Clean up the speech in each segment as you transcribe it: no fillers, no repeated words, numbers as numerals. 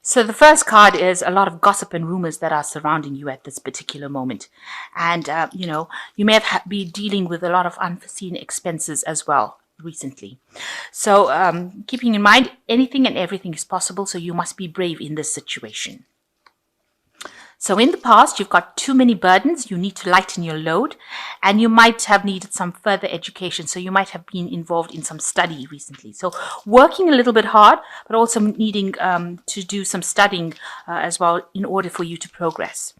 So the first card is a lot of gossip and rumors that are surrounding you at this particular moment. And, you may have be dealing with a lot of unforeseen expenses as well recently. So keeping in mind, anything and everything is possible. So you must be brave in this situation. So in the past, you've got too many burdens. You need to lighten your load, and you might have needed some further education. So you might have been involved in some study recently. So working a little bit hard, but also needing to do some studying as well in order for you to progress.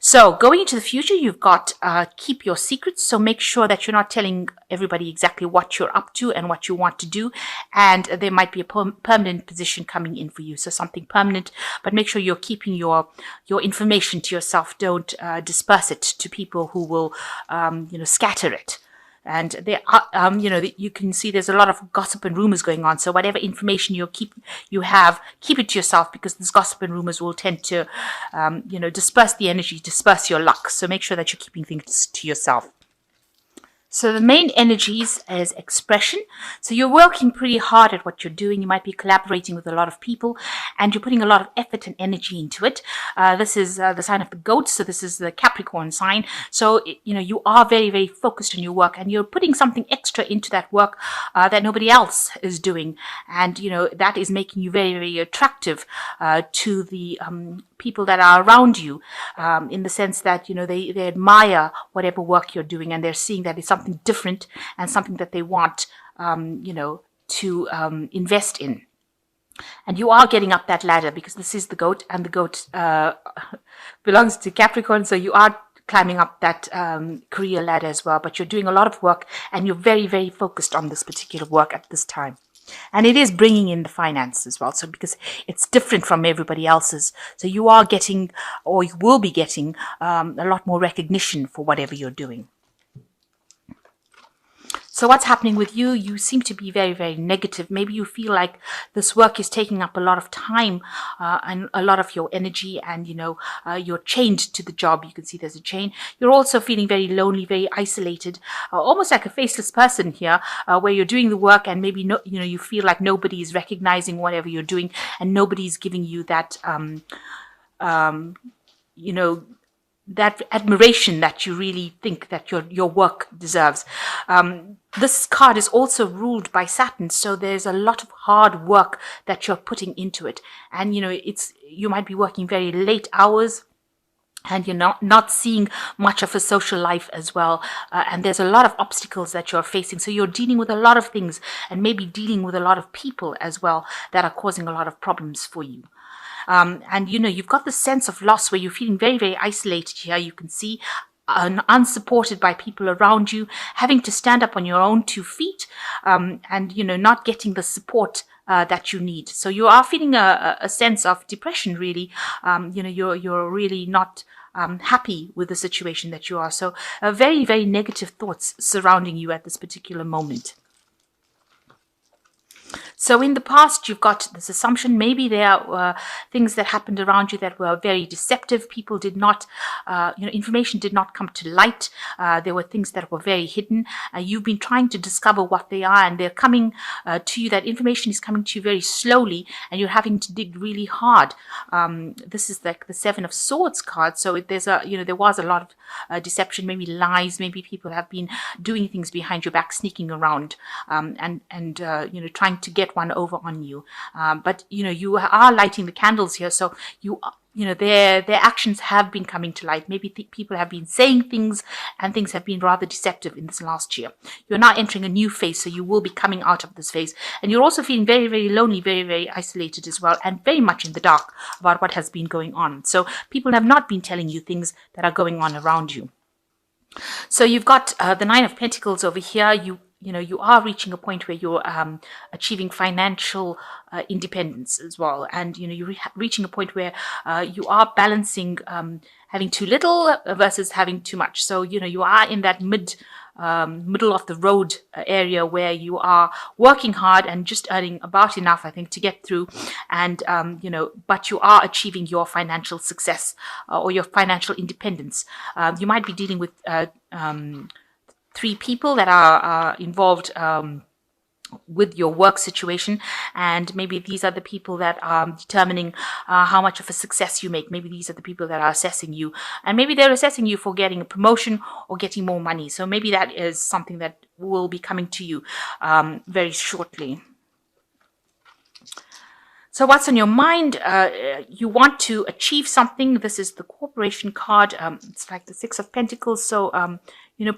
So going into the future, you've got keep your secrets. So make sure that you're not telling everybody exactly what you're up to and what you want to do. And there might be a permanent position coming in for you. So something permanent, but make sure you're keeping your information to yourself. Don't disperse it to people who will, scatter it. And there are, you can see there's a lot of gossip and rumors going on. So whatever information keep it to yourself, because this gossip and rumors will tend to, disperse the energy, disperse your luck. So make sure that you're keeping things to yourself. So the main energies is expression. So you're working pretty hard at what you're doing. You might be collaborating with a lot of people, and you're putting a lot of effort and energy into it. This is the sign of the goat. So this is the Capricorn sign. So, you are very, very focused on your work, and you're putting something extra into that work that nobody else is doing. And, that is making you very, very attractive to the people that are around you, in the sense that, they admire whatever work you're doing, and they're seeing that it's something different and something that they want, to invest in. And you are getting up that ladder, because this is the goat, and the goat belongs to Capricorn. So you are climbing up that career ladder as well. But you're doing a lot of work, and you're very, very focused on this particular work at this time. And it is bringing in the finance as well. So because it's different from everybody else's. So you are getting, or you will be getting, a lot more recognition for whatever you're doing. So what's happening with you? You seem to be very, very negative. Maybe you feel like this work is taking up a lot of time and a lot of your energy, and, you're chained to the job. You can see there's a chain. You're also feeling very lonely, very isolated, almost like a faceless person here, where you're doing the work, and maybe, you feel like nobody is recognizing whatever you're doing, and nobody's giving you that, that admiration that you really think that your work deserves. This card is also ruled by Saturn, so there's a lot of hard work that you're putting into it. And, you might be working very late hours, and you're not seeing much of a social life as well. And there's a lot of obstacles that you're facing. So you're dealing with a lot of things, and maybe dealing with a lot of people as well that are causing a lot of problems for you. And, you've got this sense of loss where you're feeling very, very isolated here. You can see unsupported by people around you, having to stand up on your own 2 feet, and, not getting the support that you need. So you are feeling a sense of depression, really. You're really not happy with the situation that you are. So very, very negative thoughts surrounding you at this particular moment. So in the past, you've got this assumption, maybe there were things that happened around you that were very deceptive. People did not, information did not come to light. There were things that were very hidden. You've been trying to discover what they are, and they're coming to you. That information is coming to you very slowly, and you're having to dig really hard. This is like the 7 of Swords card. So there was a lot of deception, maybe lies. Maybe people have been doing things behind your back, sneaking around, and trying to get one over on you. But, you are lighting the candles here. So their actions have been coming to light. Maybe people have been saying things, and things have been rather deceptive in this last year. You're now entering a new phase, so you will be coming out of this phase. And you're also feeling very, very lonely, very, very isolated as well, and very much in the dark about what has been going on. So people have not been telling you things that are going on around you. So you've got the 9 of Pentacles over here. You are reaching a point where you're achieving financial independence as well. And, you're reaching a point where you are balancing having too little versus having too much. So, you are in that middle of the road area where you are working hard and just earning about enough, I think, to get through. And, but you are achieving your financial success or your financial independence. You might be dealing with 3 people that are involved with your work situation, and maybe these are the people that are determining how much of a success you make. Maybe these are the people that are assessing you, and maybe they're assessing you for getting a promotion or getting more money. So maybe that is something that will be coming to you very shortly. So what's on your mind? You want to achieve something. This is the Corporation card. It's like the Six of Pentacles. So,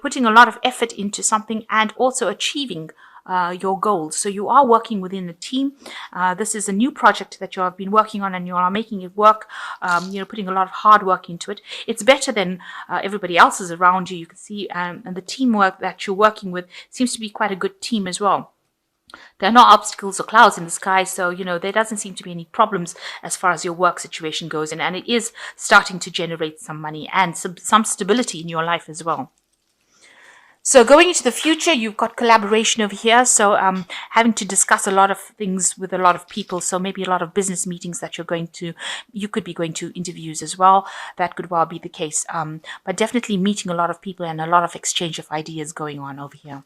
putting a lot of effort into something and also achieving your goals. So you are working within a team. This is a new project that you have been working on, and you are making it work, putting a lot of hard work into it. It's better than everybody else's around you. You can see, and the teamwork that you're working with seems to be quite a good team as well. There are no obstacles or clouds in the sky, so, there doesn't seem to be any problems as far as your work situation goes, and it is starting to generate some money and some stability in your life as well. So going into the future, you've got collaboration over here. So having to discuss a lot of things with a lot of people. So maybe a lot of business meetings that you could be going to interviews as well. That could well be the case. But definitely meeting a lot of people and a lot of exchange of ideas going on over here.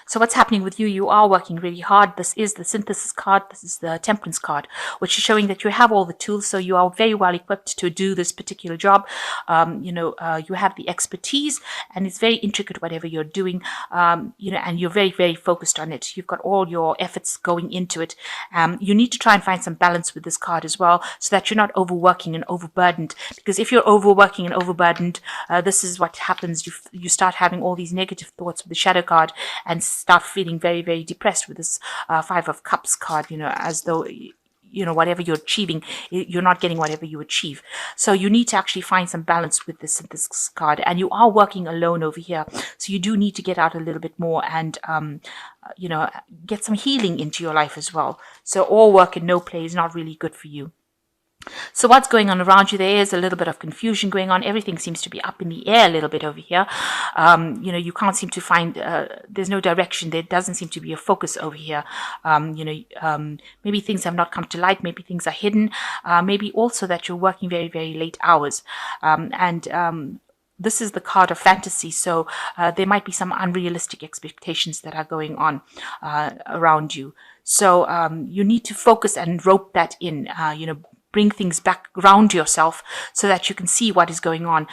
So what's happening with you? You are working really hard. This is the Synthesis card. This is the Temperance card, which is showing that you have all the tools. So you are very well equipped to do this particular job. You have the expertise, and it's very intricate, whatever you're doing, and you're very, very focused on it. You've got all your efforts going into it. You need to try and find some balance with this card as well, so that you're not overworking and overburdened. Because if you're overworking and overburdened, this is what happens. You start having all these negative thoughts with the Shadow card, and start feeling very, very depressed with this Five of Cups card, as though, whatever you're achieving, you're not getting whatever you achieve. So you need to actually find some balance with this Synthesis card. And you are working alone over here. So you do need to get out a little bit more and, get some healing into your life as well. So all work and no play is not really good for you. So what's going on around you? There is a little bit of confusion going on. Everything seems to be up in the air a little bit over here. You can't seem to find, there's no direction. There doesn't seem to be a focus over here. Maybe things have not come to light. Maybe things are hidden. Maybe also that you're working very, very late hours. This is the card of fantasy, so there might be some unrealistic expectations that are going on around you. So you need to focus and rope that in, bring things back around yourself so that you can see what is going on.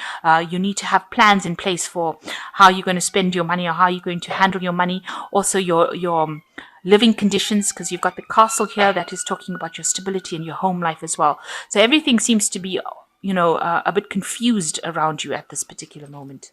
You need to have plans in place for how you're going to spend your money or how you're going to handle your money. Also your living conditions, because you've got the Castle here that is talking about your stability and your home life as well. So everything seems to be, a bit confused around you at this particular moment.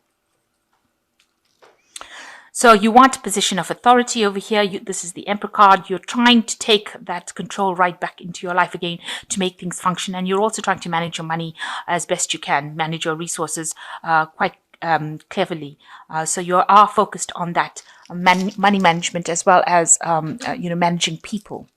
So you want a position of authority over here. This is the Emperor card. You're trying to take that control right back into your life again to make things function. And you're also trying to manage your money as best you can, manage your resources quite cleverly. So you are focused on that money management as well as, managing people.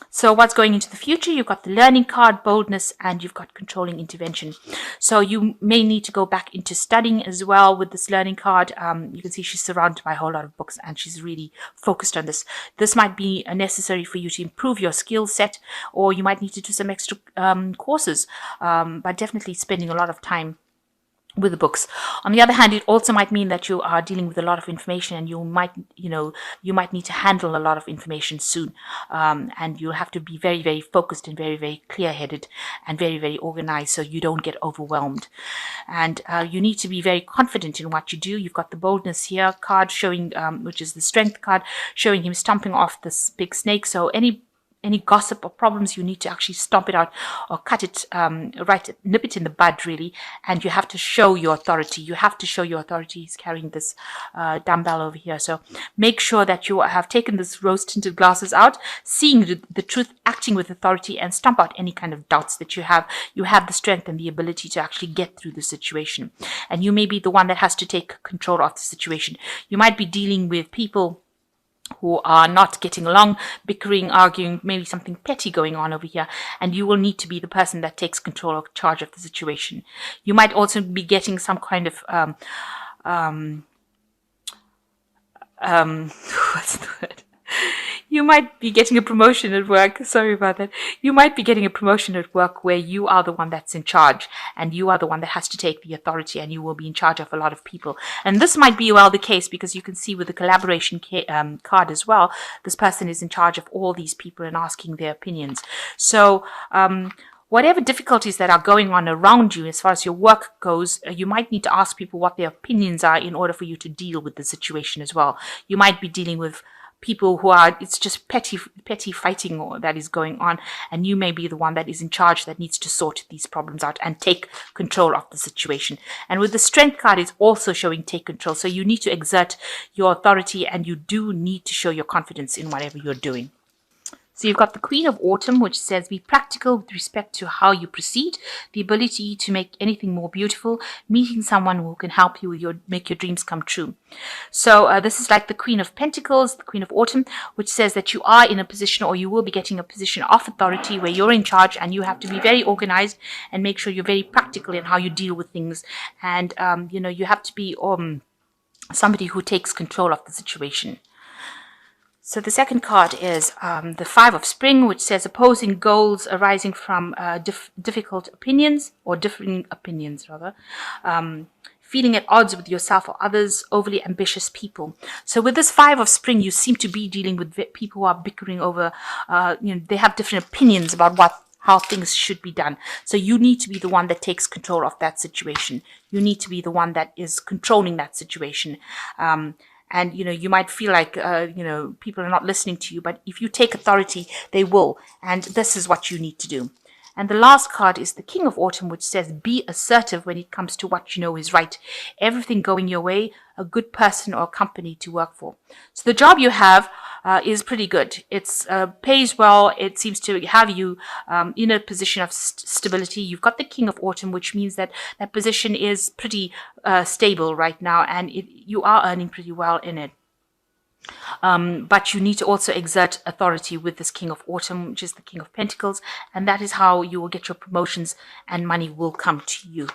So what's going into the future? You've got the Learning card, Boldness, and you've got Controlling Intervention. So you may need to go back into studying as well with this Learning card. You can see she's surrounded by a whole lot of books and she's really focused on this. This might be necessary for you to improve your skill set, or you might need to do some extra courses, but definitely spending a lot of time with the books. On the other hand, it also might mean that you are dealing with a lot of information, and you might need to handle a lot of information soon. And you'll have to be very, very focused and very, very clear-headed and very, very organized so you don't get overwhelmed. And you need to be very confident in what you do. You've got the Boldness here card showing, which is the Strength card, showing him stomping off this big snake. So any gossip or problems, you need to actually stomp it out or cut it, nip it in the bud, really. And you have to show your authority. You have to show your authority. He's carrying this dumbbell over here. So make sure that you have taken this rose-tinted glasses out, seeing the truth, acting with authority, and stomp out any kind of doubts that you have. You have the strength and the ability to actually get through the situation. And you may be the one that has to take control of the situation. You might be dealing with people who are not getting along, bickering, arguing, maybe something petty going on over here, and you will need to be the person that takes control or charge of the situation. You might also be getting some kind of what's the word? You might be getting a promotion at work. Sorry about that. You might be getting a promotion at work where you are the one that's in charge, and you are the one that has to take the authority, and you will be in charge of a lot of people. And this might be well the case, because you can see with the collaboration card as well, this person is in charge of all these people and asking their opinions. So whatever difficulties that are going on around you as far as your work goes, you might need to ask people what their opinions are in order for you to deal with the situation as well. You might be dealing with people who are, it's just petty fighting that is going on, and you may be the one that is in charge that needs to sort these problems out and take control of the situation. And with the strength card, it's also showing take control. So you need to exert your authority, and you do need to show your confidence in whatever you're doing. So you've got the Queen of Autumn, which says be practical with respect to how you proceed, the ability to make anything more beautiful, meeting someone who can help you with make your dreams come true. So this is like the Queen of Pentacles, the Queen of Autumn, which says that you are in a position, or you will be getting a position of authority where you're in charge, and you have to be very organized and make sure you're very practical in how you deal with things. And, you have to be somebody who takes control of the situation. So the second card is the Five of Spring, which says opposing goals arising from difficult opinions, or differing opinions rather, feeling at odds with yourself or others, overly ambitious people. So with this Five of Spring, you seem to be dealing with people who are bickering over, they have different opinions about how things should be done. So you need to be the one that takes control of that situation. You need to be the one that is controlling that situation. And, you might feel like, people are not listening to you, but if you take authority, they will. And this is what you need to do. And the last card is the King of Autumn, which says be assertive when it comes to what you know is right. Everything going your way, a good person or company to work for. So the job you have is pretty good. It's pays well. It seems to have you in a position of stability. You've got the King of Autumn, which means that that position is pretty stable right now, and you are earning pretty well in it. But you need to also exert authority with this King of Autumn, which is the King of Pentacles, and that is how you will get your promotions and money will come to you.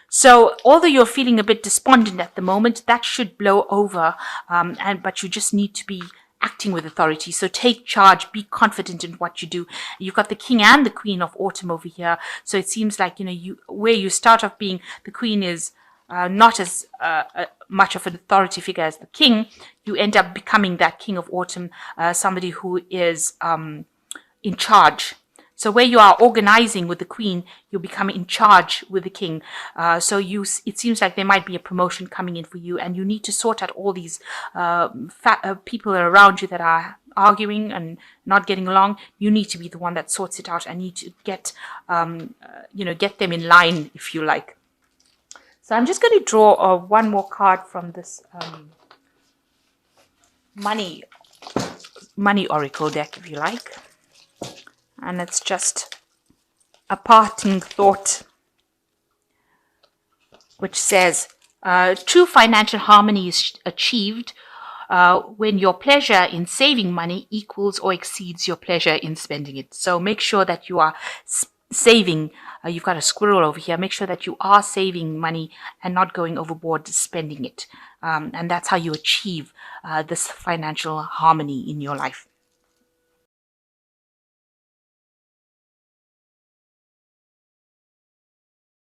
So although you're feeling a bit despondent at the moment, that should blow over, but you just need to be acting with authority. So take charge, be confident in what you do. You've got the King and the Queen of Autumn over here. So it seems like, where you start off being the Queen is not as much of an authority figure as the King, you end up becoming that King of Autumn, somebody who is in charge. So where you are organizing with the Queen, you become in charge with the King. So it seems like there might be a promotion coming in for you, and you need to sort out all these people around you that are arguing and not getting along. You need to be the one that sorts it out and need to get them in line, if you like. So I'm just going to draw one more card from this money oracle deck, if you like. And it's just a parting thought, which says, true financial harmony is achieved when your pleasure in saving money equals or exceeds your pleasure in spending it. So make sure that you are saving. You've got a squirrel over here. Make sure that you are saving money and not going overboard spending it. And that's how you achieve this financial harmony in your life.